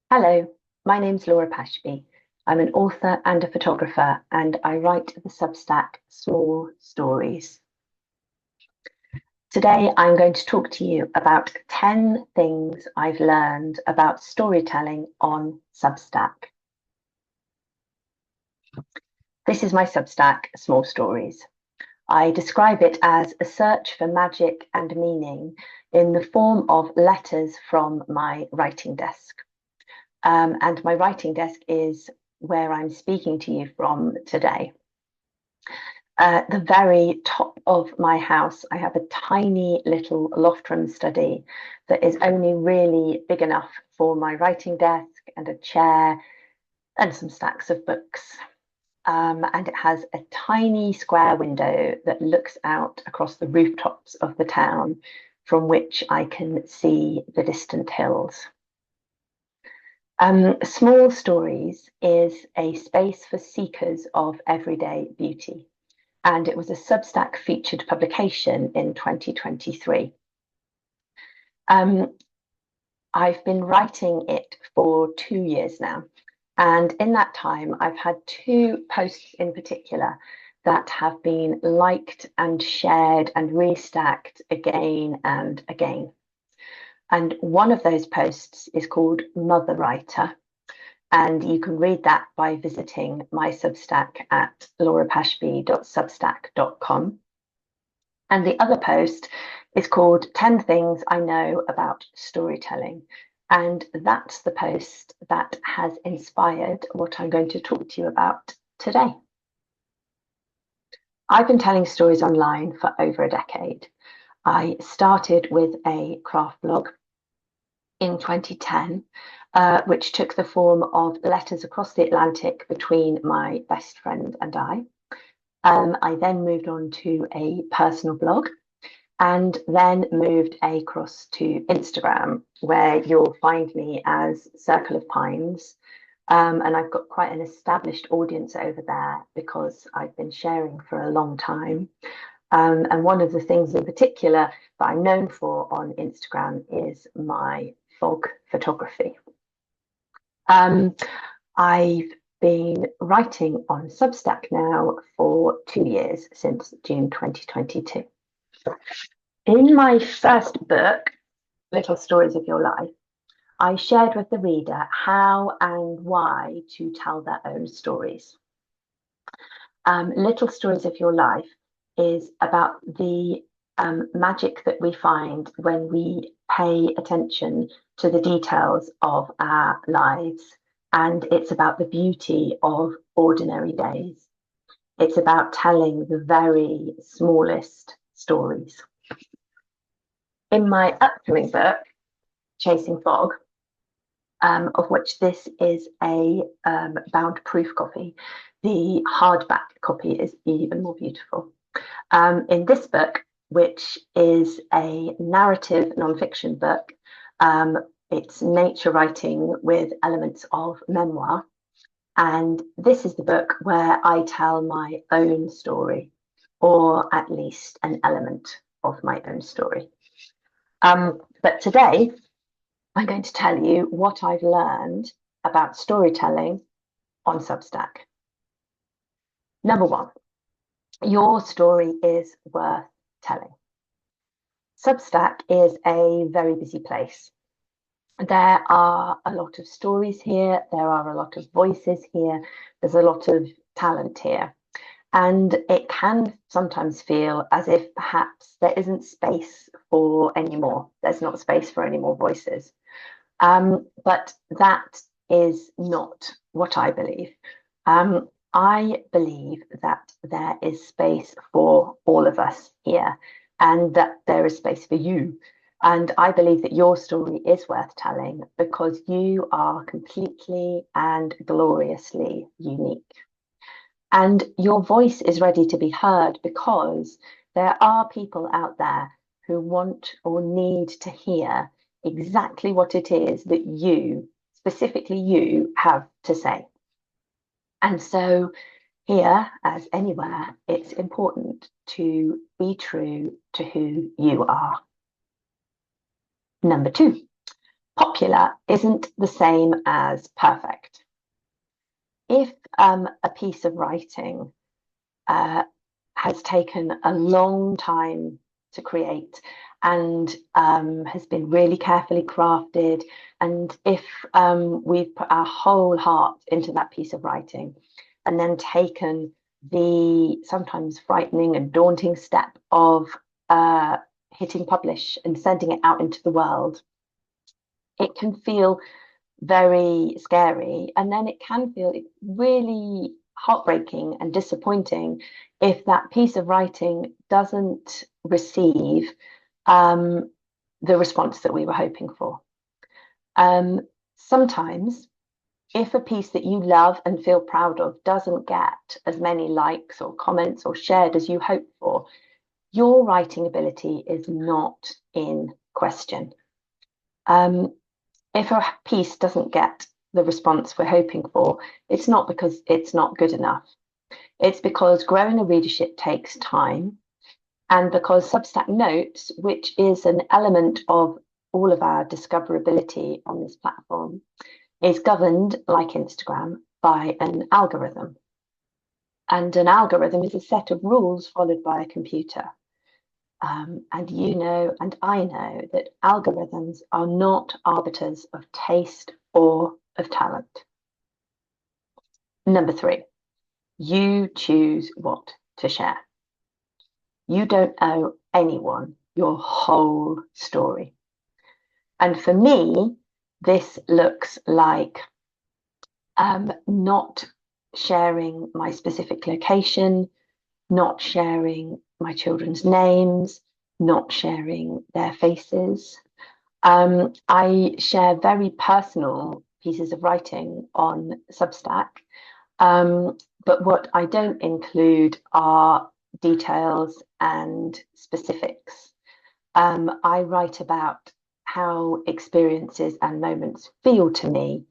Hello, my name's Laura Pashby. I'm an author and a photographer, and I write the Substack Small Stories. Today, I'm going to talk to you about 10 things I've learned about storytelling on Substack. This is my Substack, Small Stories. I describe it as a search for magic and meaning in the form of letters from my writing desk. And my writing desk is where I'm speaking to you from today. At the very top of my house, I have a tiny little loft room study that is only really big enough for my writing desk and a chair and some stacks of books. And it has a tiny square window that looks out across the rooftops of the town, from which I can see the distant hills. Small Stories is a space for seekers of everyday beauty, and it was a Substack featured publication in 2023. I've been writing it for 2 years now, and in that time, I've had 2 posts in particular that have been liked and shared and restacked again and again. And one of those posts is called Mother Writer. And you can read that by visiting my Substack at laurapashby.substack.com. And the other post is called 10 Things I Know About Storytelling. And that's the post that has inspired what I'm going to talk to you about today. I've been telling stories online for over a decade. I started with a craft blog in 2010, which took the form of letters across the Atlantic between my best friend and I. I then moved on to a personal blog and then moved across to Instagram, where you'll find me as Circle of Pines. And I've got quite an established audience over there because I've been sharing for a long time. And one of the things in particular that I'm known for on Instagram is my fog photography. I've been writing on Substack now for 2 years, since June 2022. In my first book, Little Stories of Your Life, I shared with the reader how and why to tell their own stories. Little Stories of Your Life is about the magic that we find when we pay attention to the details of our lives. And it's about the beauty of ordinary days. It's about telling the very smallest stories. In my upcoming book, Chasing Fog, of which this is a bound proof copy, the hardback copy is even more beautiful. In this book, which is a narrative nonfiction book, it's nature writing with elements of memoir. And this is the book where I tell my own story, or at least an element of my own story. But today, I'm going to tell you what I've learned about storytelling on Substack. Number 1, your story is worth telling. Substack is a very busy place. There are a lot of stories here, there are a lot of voices here, there's a lot of talent here. And it can sometimes feel as if perhaps there isn't space for any more. There's not space for any more voices. But that is not what I believe. I believe that there is space for all of us here, and that there is space for you. And I believe that your story is worth telling because you are completely and gloriously unique. And your voice is ready to be heard because there are people out there who want or need to hear exactly what it is that you, specifically you, have to say. And so here, as anywhere, it's important to be true to who you are. Number 2, Popular isn't the same as perfect. If a piece of writing has taken a long time to create and has been really carefully crafted, and if we've put our whole heart into that piece of writing and then taken the sometimes frightening and daunting step of hitting publish and sending it out into the world, it can feel very scary, and then it can feel really heartbreaking and disappointing if that piece of writing doesn't receive the response that we were hoping for. Sometimes, if a piece that you love and feel proud of doesn't get as many likes or comments or shared as you hoped for, your writing ability is not in question. If a piece doesn't get the response we're hoping for, it's not because it's not good enough. It's because growing a readership takes time, and because Substack Notes, which is an element of all of our discoverability on this platform, is governed, like Instagram, by an algorithm. And an algorithm is a set of rules followed by a computer. And you know, and I know that algorithms are not arbiters of taste or of talent. Number 3, you choose what to share. You don't owe anyone your whole story. And for me, this looks like not sharing my specific location, not sharing my children's names, not sharing their faces. I share very personal pieces of writing on Substack, but what I don't include are details and specifics. I write about how experiences and moments feel to me,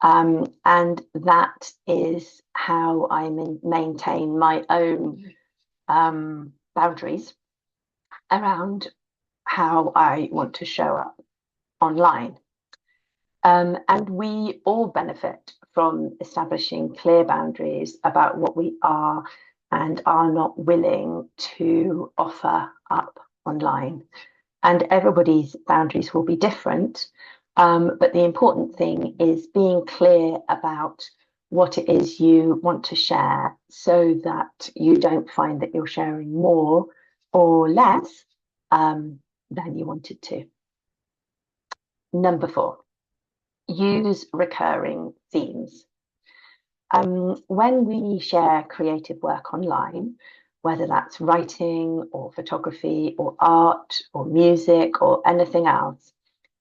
and that is how I maintain my own boundaries around how I want to show up online. And we all benefit from establishing clear boundaries about what we are and are not willing to offer up online. And everybody's boundaries will be different. But the important thing is being clear about what it is you want to share so that you don't find that you're sharing more or less than you wanted to. Number 4, use recurring themes. When we share creative work online, whether that's writing or photography or art or music or anything else,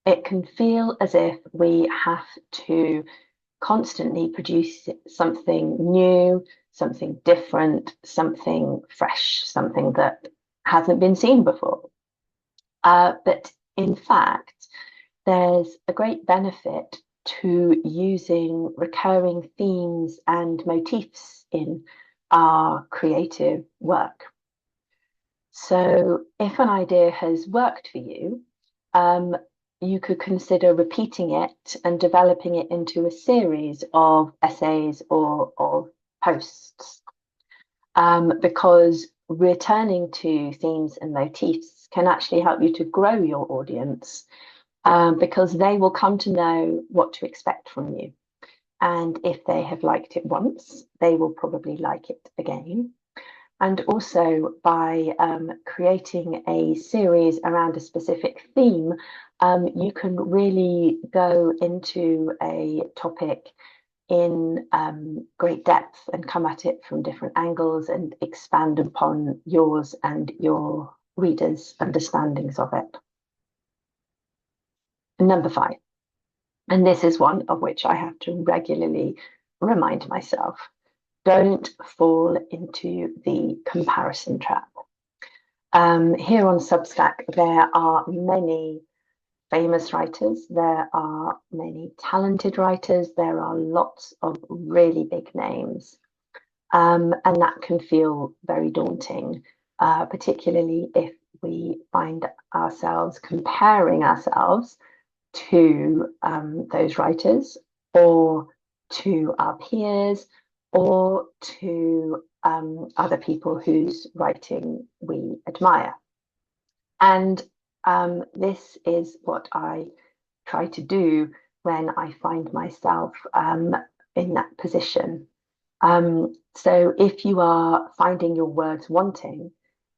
it can feel as if we have to constantly produce something new, something different, something fresh, something that hasn't been seen before. But in fact, there's a great benefit to using recurring themes and motifs in our creative work. So if an idea has worked for you, you could consider repeating it and developing it into a series of essays or of posts, because returning to themes and motifs can actually help you to grow your audience, because they will come to know what to expect from you. And if they have liked it once, they will probably like it again. And also by creating a series around a specific theme, you can really go into a topic in great depth and come at it from different angles and expand upon yours and your readers' understandings of it. Number 5, and this is one of which I have to regularly remind myself: don't fall into the comparison trap. Here on Substack, there are many famous writers, there are many talented writers, there are lots of really big names. And that can feel very daunting, particularly if we find ourselves comparing ourselves to those writers, or to our peers, or to other people whose writing we admire. And this is what I try to do when I find myself in that position. So if you are finding your words wanting,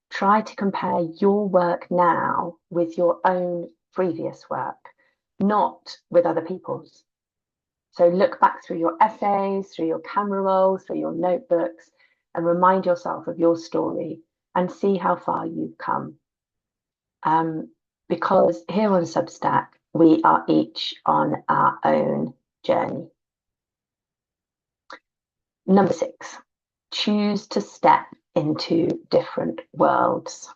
try to compare your work now with your own previous work, not with other people's. So look back through your essays, through your camera rolls, through your notebooks, and remind yourself of your story and see how far you've come. Because here on Substack, we are each on our own journey. Number 6, choose to step into different worlds.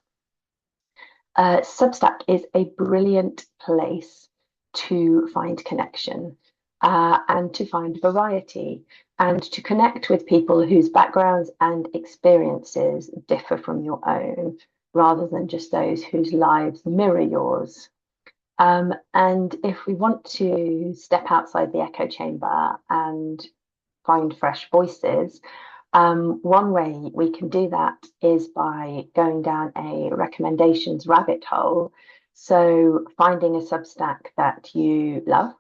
Substack is a brilliant place to find connection and to find variety and to connect with people whose backgrounds and experiences differ from your own, rather than just those whose lives mirror yours. And if we want to step outside the echo chamber and find fresh voices, one way we can do that is by going down a recommendations rabbit hole. So finding a Substack that you love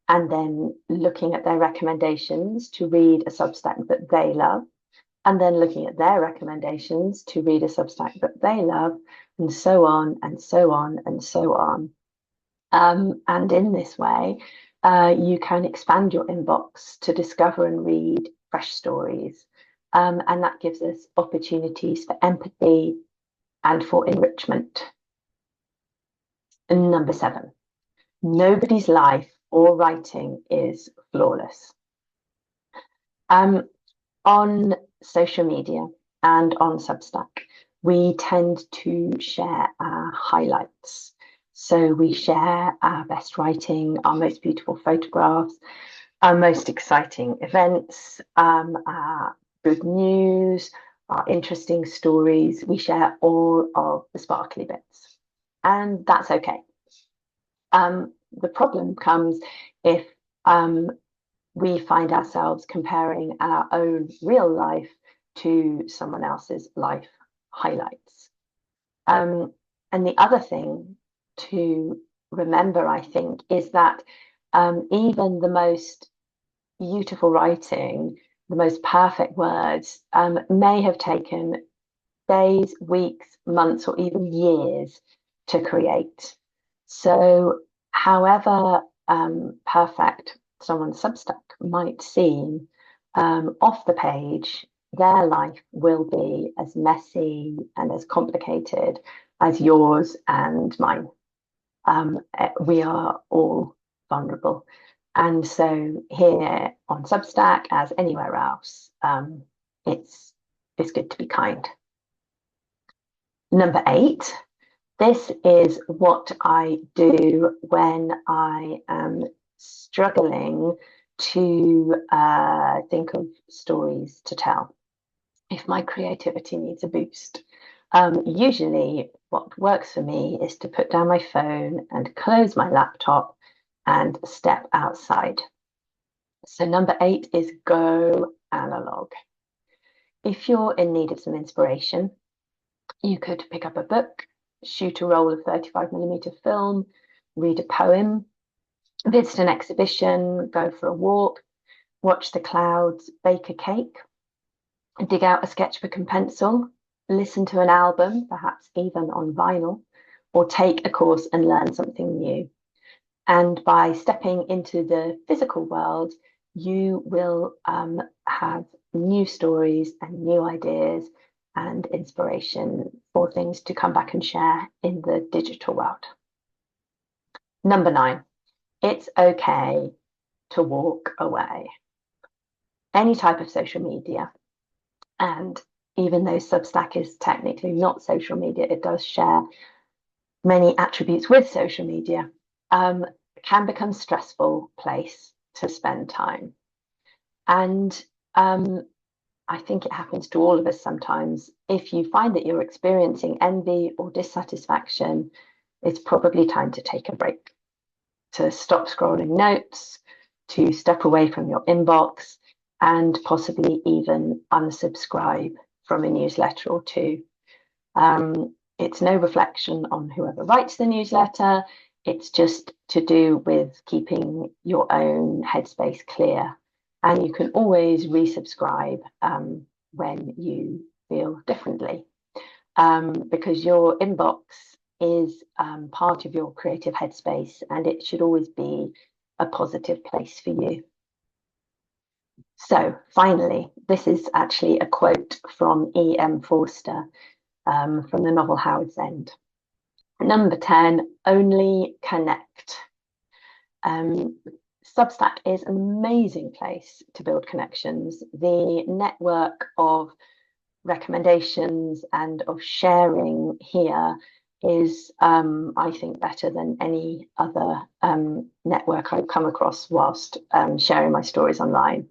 and then looking at their recommendations to read a Substack that they love, and then looking at their recommendations to read a Substack that they love, and so on and so on and so on. And in this way, you can expand your inbox to discover and read fresh stories. And that gives us opportunities for empathy and for enrichment. And number 7, nobody's life or writing is flawless. On social media and on Substack, we tend to share our highlights. So we share our best writing, our most beautiful photographs, our most exciting events, our good news, our interesting stories. We share all of the sparkly bits, and that's okay. The problem comes if we find ourselves comparing our own real life to someone else's life highlights. And the other thing to remember, I think, is that even the most beautiful writing, the most perfect words, may have taken days, weeks, months, or even years to create. So however perfect someone's Substack might seem, off the page, their life will be as messy and as complicated as yours and mine. We are all vulnerable. And so here on Substack, as anywhere else, it's good to be kind. Number 8, this is what I do when I am struggling to think of stories to tell. If my creativity needs a boost, usually what works for me is to put down my phone and close my laptop and step outside. So number 8 is go analog. If you're in need of some inspiration, you could pick up a book, shoot a roll of 35mm film, read a poem, visit an exhibition, go for a walk, watch the clouds, bake a cake, dig out a sketchbook and pencil, listen to an album, perhaps even on vinyl, or take a course and learn something new. And by stepping into the physical world, you will have new stories and new ideas and inspiration for things to come back and share in the digital world. Number 9, it's okay to walk away. Any type of social media, and even though Substack is technically not social media, it does share many attributes with social media, can become a stressful place to spend time. And I think it happens to all of us sometimes. If you find that you're experiencing envy or dissatisfaction, it's probably time to take a break. to stop scrolling notes, to step away from your inbox, and possibly even unsubscribe from a newsletter or two. It's no reflection on whoever writes the newsletter. It's just to do with keeping your own headspace clear. And you can always resubscribe when you feel differently, because your inbox is part of your creative headspace, and it should always be a positive place for you. So finally, this is actually a quote from E.M. Forster from the novel Howard's End. Number 10, only connect. Substack is an amazing place to build connections. The network of recommendations and of sharing here is, I think, better than any other network I've come across whilst sharing my stories online.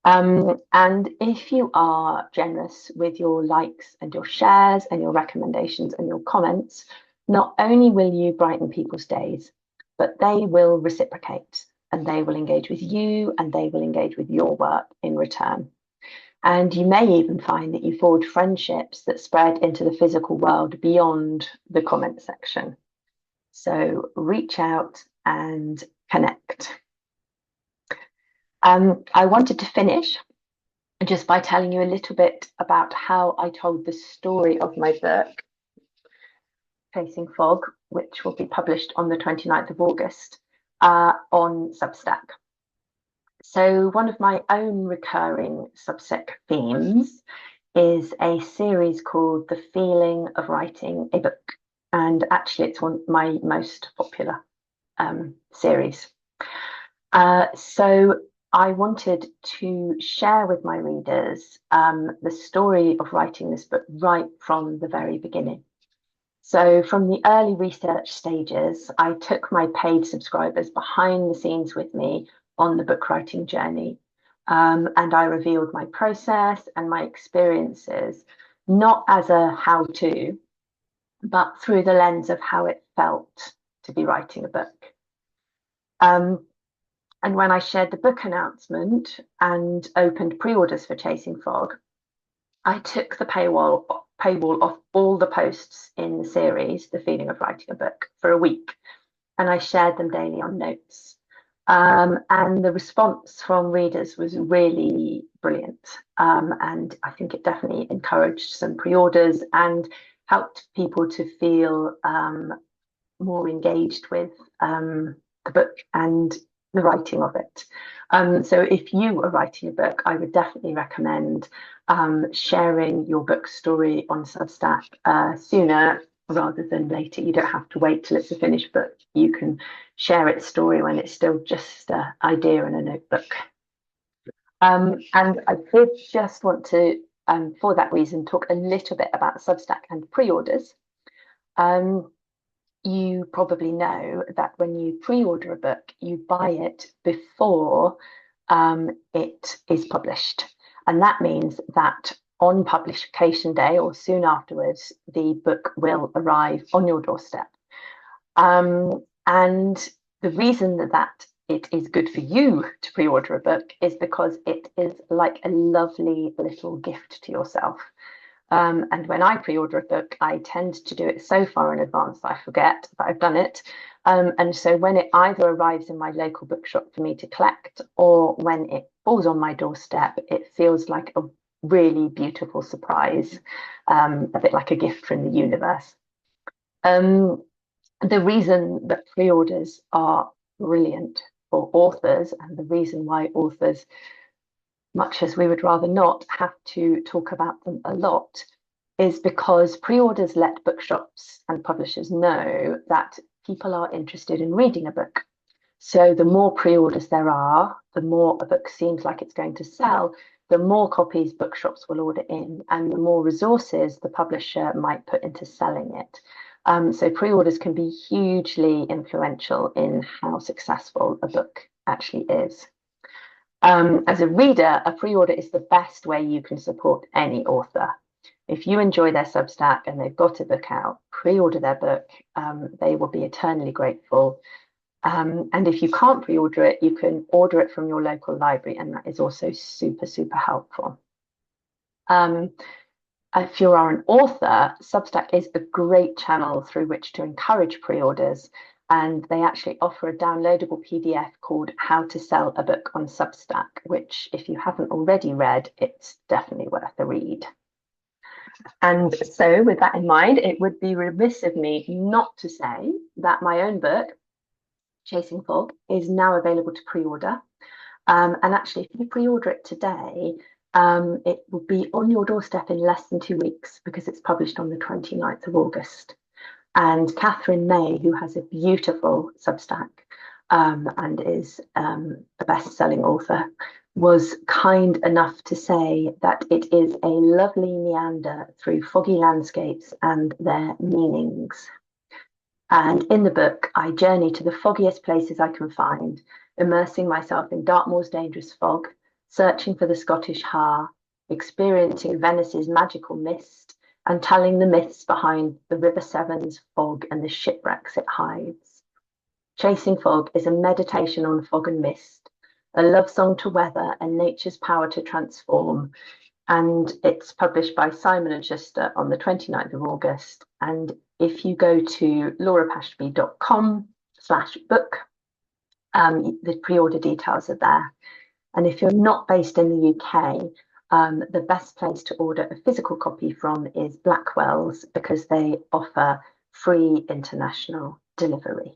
And if you are generous with your likes and your shares and your recommendations and your comments, not only will you brighten people's days, but they will reciprocate, and they will engage with you, and they will engage with your work in return. And you may even find that you forge friendships that spread into the physical world beyond the comment section. So reach out and connect. I wanted to finish just by telling you a little bit about how I told the story of my book, Chasing Fog, which will be published on the 29th of August on Substack. So one of my own recurring Substack themes is a series called The Feeling of Writing a Book. And actually, it's one of my most popular series. So I wanted to share with my readers the story of writing this book right from the very beginning. So from the early research stages, I took my paid subscribers behind the scenes with me on the book writing journey. And I revealed my process and my experiences, not as a how-to, but through the lens of how it felt to be writing a book. And when I shared the book announcement and opened pre-orders for Chasing Fog, I took the paywall off all the posts in the series, The Feeling of Writing a Book, for a week, and I shared them daily on Notes. And the response from readers was really brilliant. And I think it definitely encouraged some pre-orders and helped people to feel more engaged with the book and the writing of it. So if you are writing a book, I would definitely recommend sharing your book story on Substack sooner rather than later. You don't have to wait till it's a finished book. You can share its story when it's still just an idea in a notebook. And I did just want to, for that reason, talk a little bit about Substack and pre-orders. You probably know that when you pre-order a book, you buy it before it is published. And that means that on publication day or soon afterwards, the book will arrive on your doorstep. And the reason that it is good for you to pre-order a book is because it is like a lovely little gift to yourself. And when I pre-order a book, I tend to do it so far in advance that I forget that I've done it. And so when it either arrives in my local bookshop for me to collect, or when it falls on my doorstep, it feels like a really beautiful surprise, a bit like a gift from the universe. The reason that pre-orders are brilliant for authors, and the reason why authors, much as we would rather not have to talk about them a lot, is because pre-orders let bookshops and publishers know that people are interested in reading a book. So the more pre-orders there are, the more a book seems like it's going to sell, the more copies bookshops will order in, and the more resources the publisher might put into selling it. So pre-orders can be hugely influential in how successful a book actually is. As a reader, a pre-order is the best way you can support any author. If you enjoy their Substack and they've got a book out, pre-order their book. They will be eternally grateful. And if you can't pre-order it, you can order it from your local library, and that is also super, super helpful. If you are an author, Substack is a great channel through which to encourage pre-orders, and they actually offer a downloadable PDF called How to Sell a Book on Substack, which, if you haven't already read, it's definitely worth a read. And so, with that in mind, it would be remiss of me not to say that my own book, Chasing Fog, is now available to pre-order. And actually, if you pre-order it today, it will be on your doorstep in less than 2 weeks, because it's published on the 29th of August. And Catherine May, who has a beautiful Substack and is a best-selling author, was kind enough to say that it is a lovely meander through foggy landscapes and their meanings. And in the book, I journey to the foggiest places I can find, immersing myself in Dartmoor's dangerous fog, searching for the Scottish Har, experiencing Venice's magical mist, and telling the myths behind the River Severn's fog and the shipwrecks it hides. Chasing Fog is a meditation on fog and mist, a love song to weather and nature's power to transform. And it's published by Simon & Schuster on the 29th of August. And if you go to laurapashby.com/book, the pre-order details are there. And if you're not based in the UK, the best place to order a physical copy from is Blackwell's, because they offer free international delivery.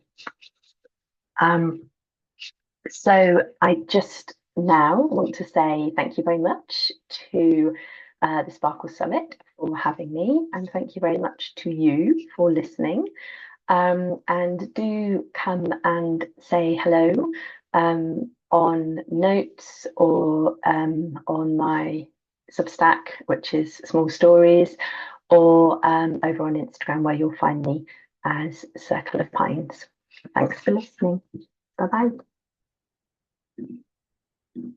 So I just now want to say thank you very much to the Sparkle Summit for having me, and thank you very much to you for listening. And do come and say hello on Notes or on my Substack, which is Small Stories, or over on Instagram, where you'll find me as Circle of Pines. Thanks for listening. Bye-bye.